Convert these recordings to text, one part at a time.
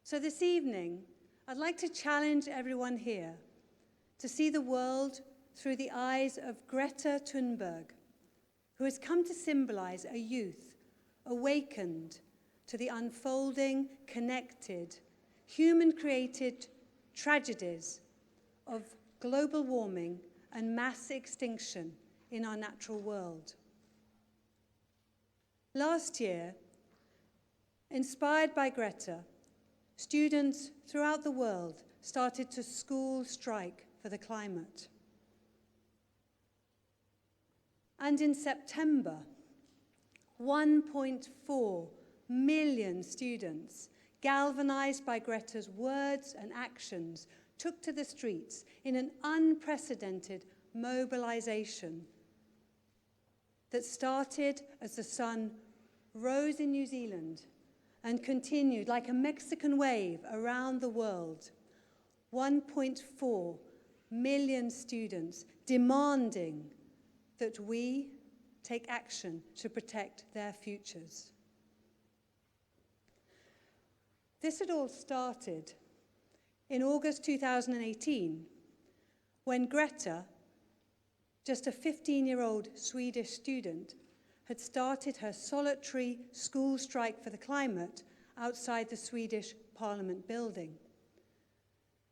So this evening, I'd like to challenge everyone here to see the world through the eyes of Greta Thunberg, who has come to symbolize a youth awakened to the unfolding, connected, human-created tragedies of global warming and mass extinction in our natural world. Last year, inspired by Greta, students throughout the world started to school strike for the climate. And in September, 1.4 million students, galvanized by Greta's words and actions, took to the streets in an unprecedented mobilization that started as the sun rose in New Zealand and continued like a Mexican wave around the world. 1.4 million students demanding that we take action to protect their futures. This had all started in August 2018, when Greta, just a 15-year-old Swedish student, had started her solitary school strike for the climate outside the Swedish Parliament building.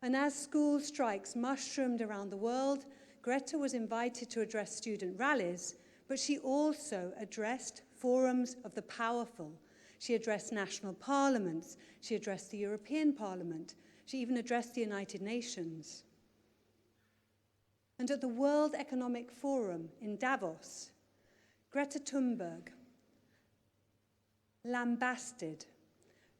And as school strikes mushroomed around the world, Greta was invited to address student rallies, but she also addressed forums of the powerful. She addressed national parliaments, she addressed the European Parliament, she even addressed the United Nations. And at the World Economic Forum in Davos, Greta Thunberg lambasted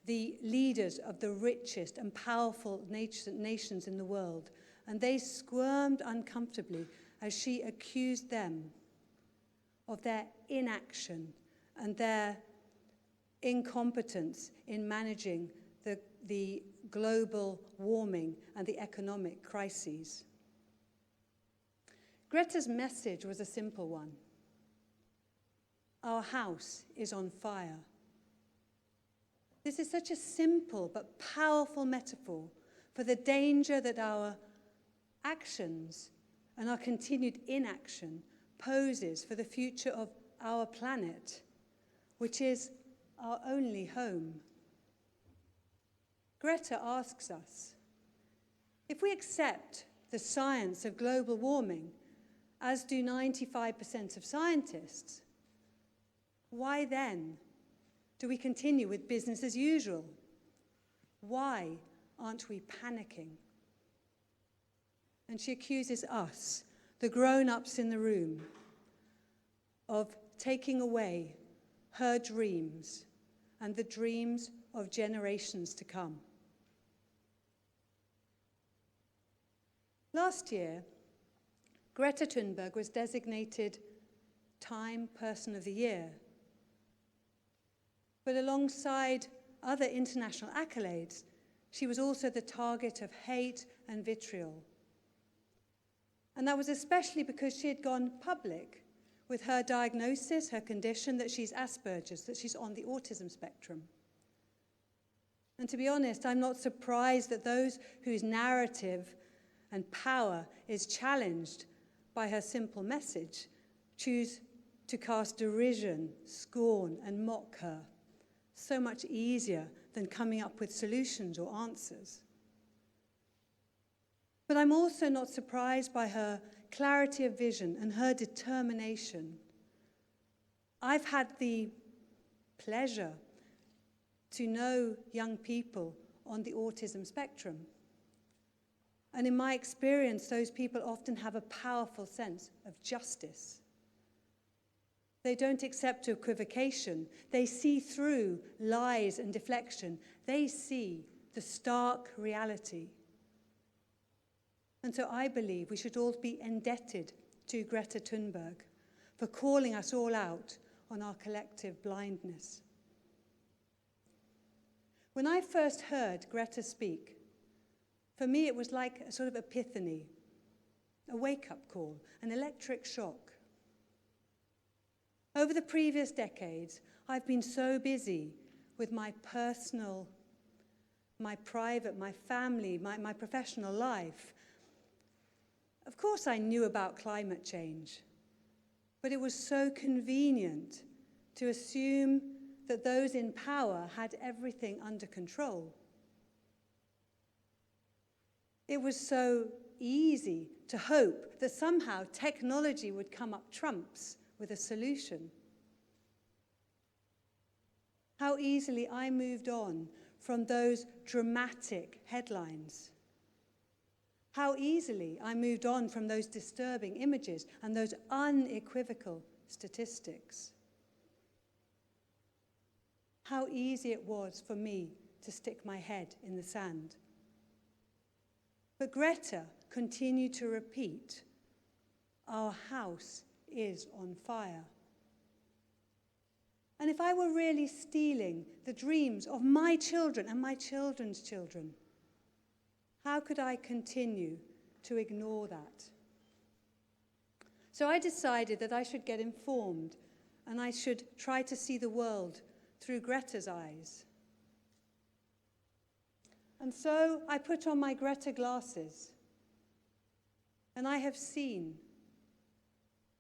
the leaders of the richest and powerful nations in the world, and they squirmed uncomfortably as she accused them of their inaction and their incompetence in managing the global warming and the economic crises. Greta's message was a simple one. Our house is on fire. This is such a simple but powerful metaphor for the danger that our actions and our continued inaction poses for the future of our planet, which is our only home. Greta asks us, if we accept the science of global warming, as do 95% of scientists, why then do we continue with business as usual? Why aren't we panicking? And she accuses us, the grown-ups in the room, of taking away her dreams and the dreams of generations to come. Last year, Greta Thunberg was designated Time Person of the Year. But alongside other international accolades, she was also the target of hate and vitriol. And that was especially because she had gone public with her diagnosis, her condition, that she's Asperger's, that she's on the autism spectrum. And to be honest, I'm not surprised that those whose narrative and power is challenged by her simple message choose to cast derision, scorn, and mock her. So much easier than coming up with solutions or answers. But I'm also not surprised by her clarity of vision and her determination. I've had the pleasure to know young people on the autism spectrum. And in my experience, those people often have a powerful sense of justice. They don't accept equivocation. They see through lies and deflection. They see the stark reality. And so I believe we should all be indebted to Greta Thunberg for calling us all out on our collective blindness. When I first heard Greta speak, for me it was like a sort of epiphany, a wake-up call, an electric shock. Over the previous decades, I've been so busy with my my private, my family, my professional life. Of course I knew about climate change, but it was so convenient to assume that those in power had everything under control. It was so easy to hope that somehow technology would come up trumps with a solution. How easily I moved on from those dramatic headlines. How easily I moved on from those disturbing images and those unequivocal statistics. How easy it was for me to stick my head in the sand. But Greta continued to repeat, "Our house is on fire." And if I were really stealing the dreams of my children and my children's children, how could I continue to ignore that? So I decided that I should get informed and I should try to see the world through Greta's eyes. And so I put on my Greta glasses, and I have seen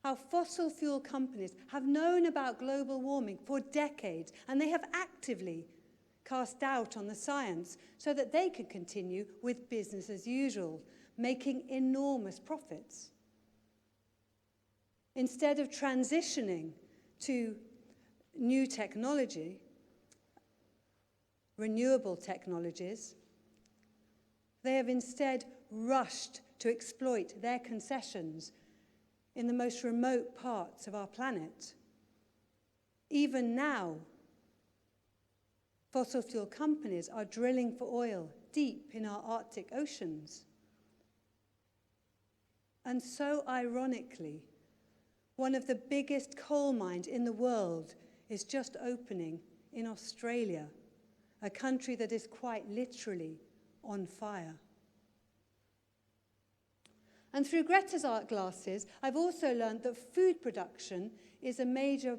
how fossil fuel companies have known about global warming for decades, and they have actively cast doubt on the science so that they can continue with business as usual, making enormous profits. Instead of transitioning to new technology, renewable technologies, they have instead rushed to exploit their concessions in the most remote parts of our planet. Even now, fossil fuel companies are drilling for oil deep in our Arctic oceans. And so ironically, one of the biggest coal mines in the world is just opening in Australia, a country that is quite literally on fire. And through Greta's art glasses, I've also learned that food production is a major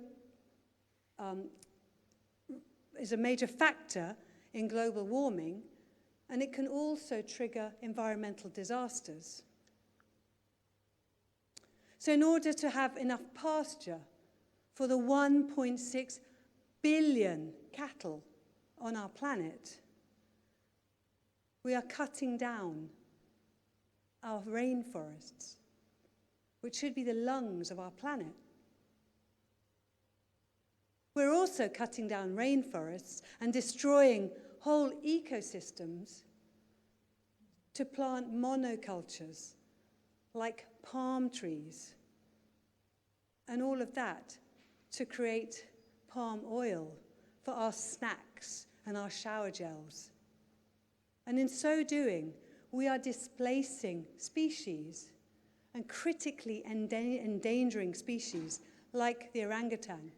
factor in global warming, and it can also trigger environmental disasters. So in order to have enough pasture for the 1.6 billion cattle on our planet, we are cutting down our rainforests, which should be the lungs of our planet. We're also cutting down rainforests and destroying whole ecosystems to plant monocultures like palm trees, and all of that to create palm oil for our snacks and our shower gels. And in so doing, we are displacing species and critically endangering species like the orangutan.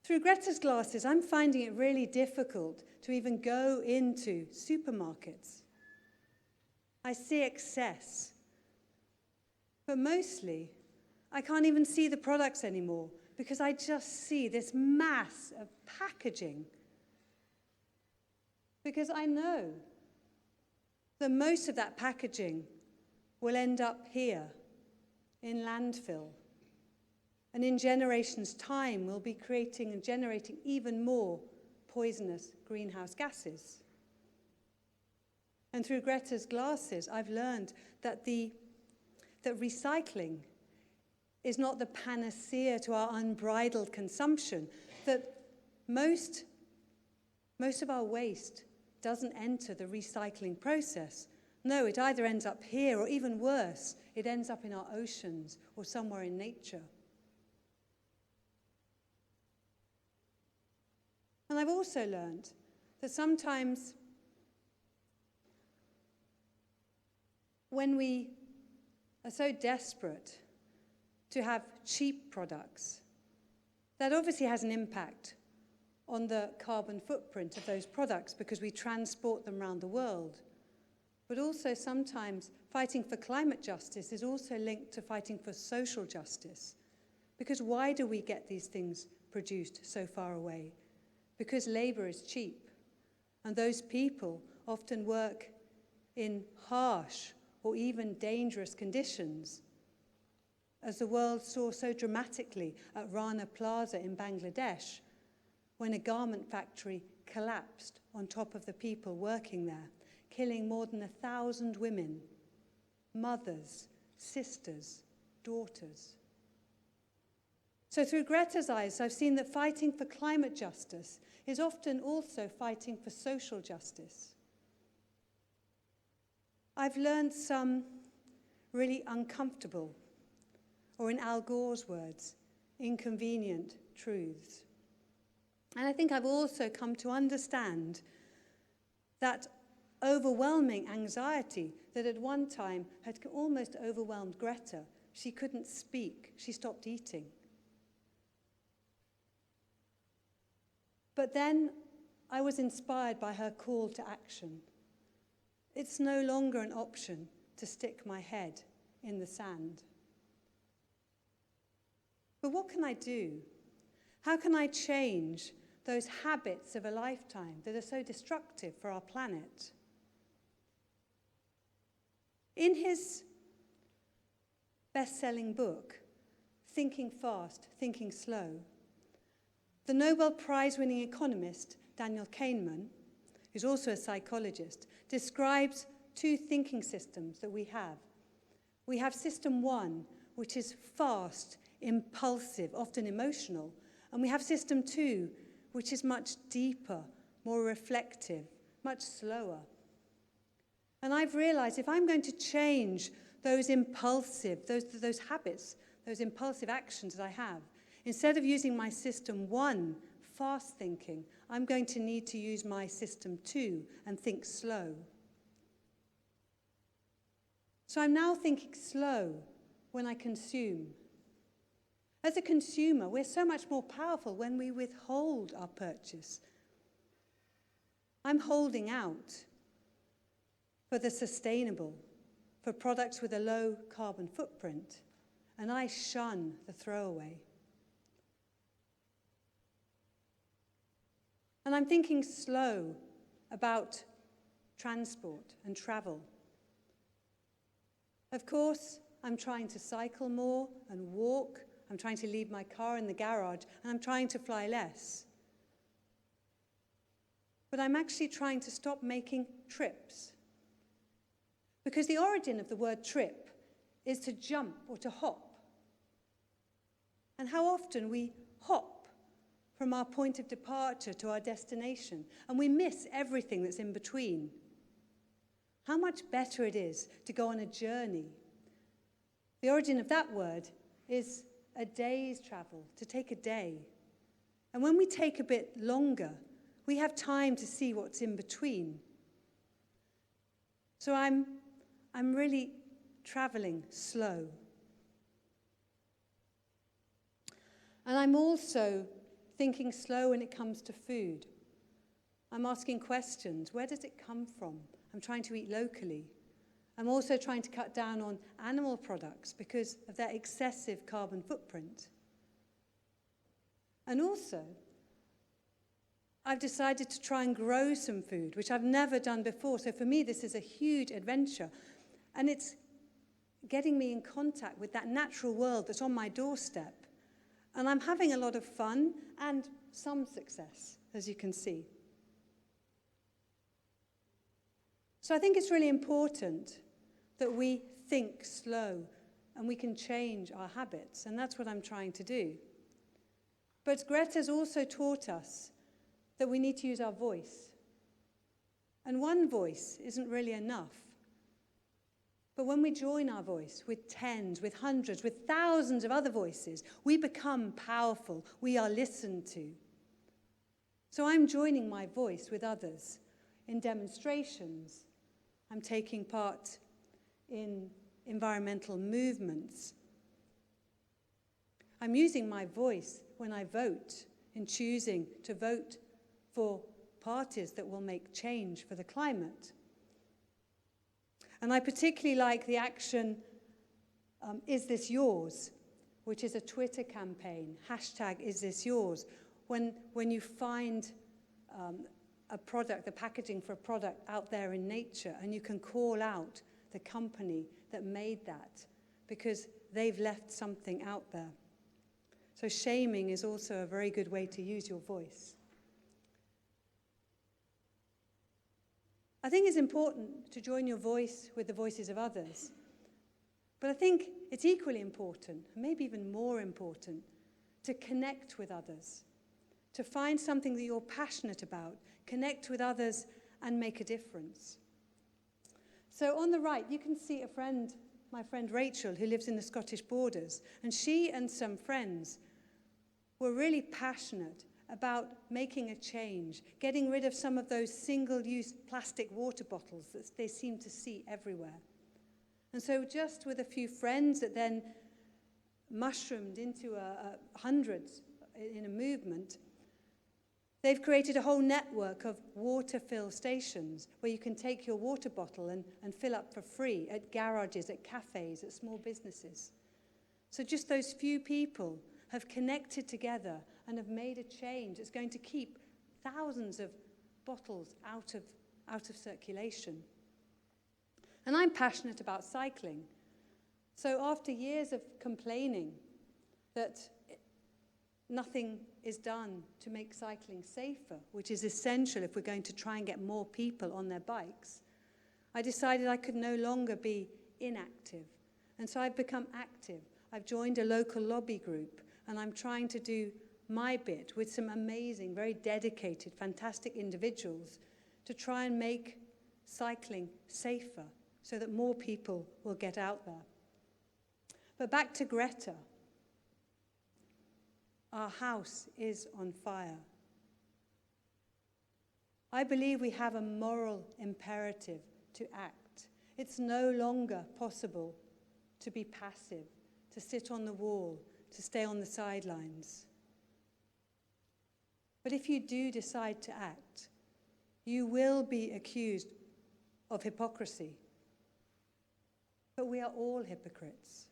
Through Greta's glasses, I'm finding it really difficult to even go into supermarkets. I see excess, but mostly I can't even see the products anymore because I just see this mass of packaging. Because I know that most of that packaging will end up here in landfill. And in generations' time, we'll be creating and generating even more poisonous greenhouse gases. And through Greta's glasses, I've learned that recycling is not the panacea to our unbridled consumption, that most of our waste doesn't enter the recycling process. No, it either ends up here, or even worse, it ends up in our oceans or somewhere in nature. And I've also learned that sometimes when we are so desperate to have cheap products, that obviously has an impact on the carbon footprint of those products because we transport them around the world. But also sometimes fighting for climate justice is also linked to fighting for social justice. Because why do we get these things produced so far away? because labour is cheap, and those people often work in harsh or even dangerous conditions, as the world saw so dramatically at Rana Plaza in Bangladesh, when a garment factory collapsed on top of the people working there, killing more than 1,000 women, mothers, sisters, daughters. So through Greta's eyes, I've seen that fighting for climate justice is often also fighting for social justice. I've learned some really uncomfortable, or in Al Gore's words, inconvenient truths. And I think I've also come to understand that overwhelming anxiety that at one time had almost overwhelmed Greta. She couldn't speak, she stopped eating. But then I was inspired by her call to action. It's no longer an option to stick my head in the sand. But what can I do? How can I change those habits of a lifetime that are so destructive for our planet? In his best-selling book, Thinking Fast, Thinking Slow, the Nobel Prize-winning economist Daniel Kahneman, who's also a psychologist, describes two thinking systems that we have. We have system one, which is fast, impulsive, often emotional, and we have system two, which is much deeper, more reflective, much slower. And I've realized if I'm going to change those impulsive, those habits, those impulsive actions that I have, instead of using my system one, fast thinking, I'm going to need to use my system two and think slow. So I'm now thinking slow when I consume. As a consumer, we're so much more powerful when we withhold our purchase. I'm holding out for the sustainable, for products with a low carbon footprint, and I shun the throwaway. And I'm thinking slow about transport and travel. Of course, I'm trying to cycle more and walk. I'm trying to leave my car in the garage, and I'm trying to fly less. But I'm actually trying to stop making trips. Because the origin of the word trip is to jump or to hop. And how often we hop from our point of departure to our destination, and we miss everything that's in between. How much better it is to go on a journey. The origin of that word is a day's travel, to take a day. And when we take a bit longer, we have time to see what's in between. So I'm really traveling slow. And I'm also thinking slow when it comes to food. I'm asking questions. Where does it come from? I'm trying to eat locally. I'm also trying to cut down on animal products because of their excessive carbon footprint. And also, I've decided to try and grow some food, which I've never done before. So for me, this is a huge adventure. And it's getting me in contact with that natural world that's on my doorstep. And I'm having a lot of fun and some success, as you can see. So I think it's really important that we think slow and we can change our habits, and that's what I'm trying to do. But Greta's also taught us that we need to use our voice. And one voice isn't really enough. But when we join our voice with tens, with hundreds, with thousands of other voices, we become powerful. We are listened to. So I'm joining my voice with others in demonstrations. I'm taking part in environmental movements. I'm using my voice when I vote, in choosing to vote for parties that will make change for the climate. And I particularly like the action, Is This Yours?, which is a Twitter campaign, #IsThisYours, when you find a product, the packaging for a product out there in nature, and you can call out the company that made that because they've left something out there. So shaming is also a very good way to use your voice. I think it's important to join your voice with the voices of others, but I think it's equally important, and maybe even more important, to connect with others, to find something that you're passionate about, connect with others, and make a difference. So on the right, you can see my friend Rachel, who lives in the Scottish borders, and she and some friends were really passionate about making a change, getting rid of some of those single-use plastic water bottles that they seem to see everywhere. And so just with a few friends that then mushroomed into hundreds in a movement, they've created a whole network of water fill stations where you can take your water bottle and fill up for free at garages, at cafes, at small businesses. So just those few people have connected together and have made a change. It's going to keep thousands of bottles out of circulation. And I'm passionate about cycling. So after years of complaining that nothing is done to make cycling safer, which is essential if we're going to try and get more people on their bikes, I decided I could no longer be inactive. And so I've become active. I've joined a local lobby group, and I'm trying to do my bit with some amazing, very dedicated, fantastic individuals to try and make cycling safer so that more people will get out there. But back to Greta. Our house is on fire. I believe we have a moral imperative to act. It's no longer possible to be passive, to sit on the wall, to stay on the sidelines. But if you do decide to act, you will be accused of hypocrisy. But we are all hypocrites.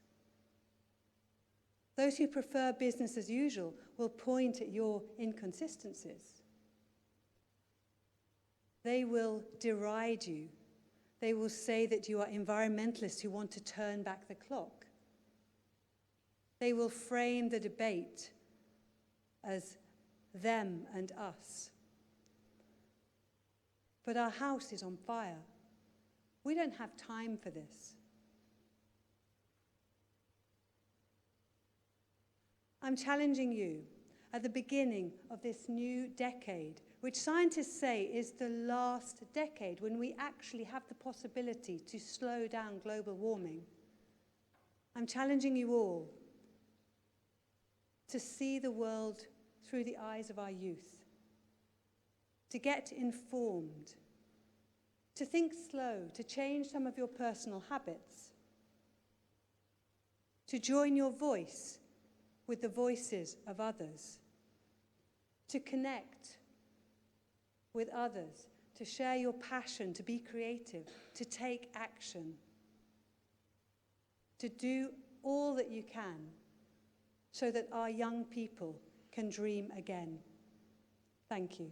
Those who prefer business as usual will point at your inconsistencies. They will deride you. They will say that you are environmentalists who want to turn back the clock. They will frame the debate as them and us. But our house is on fire. We don't have time for this. I'm challenging you at the beginning of this new decade, which scientists say is the last decade when we actually have the possibility to slow down global warming. I'm challenging you all to see the world through the eyes of our youth, to get informed, to think slow, to change some of your personal habits, to join your voice with the voices of others, to connect with others, to share your passion, to be creative, to take action, to do all that you can so that our young people can dream again. Thank you.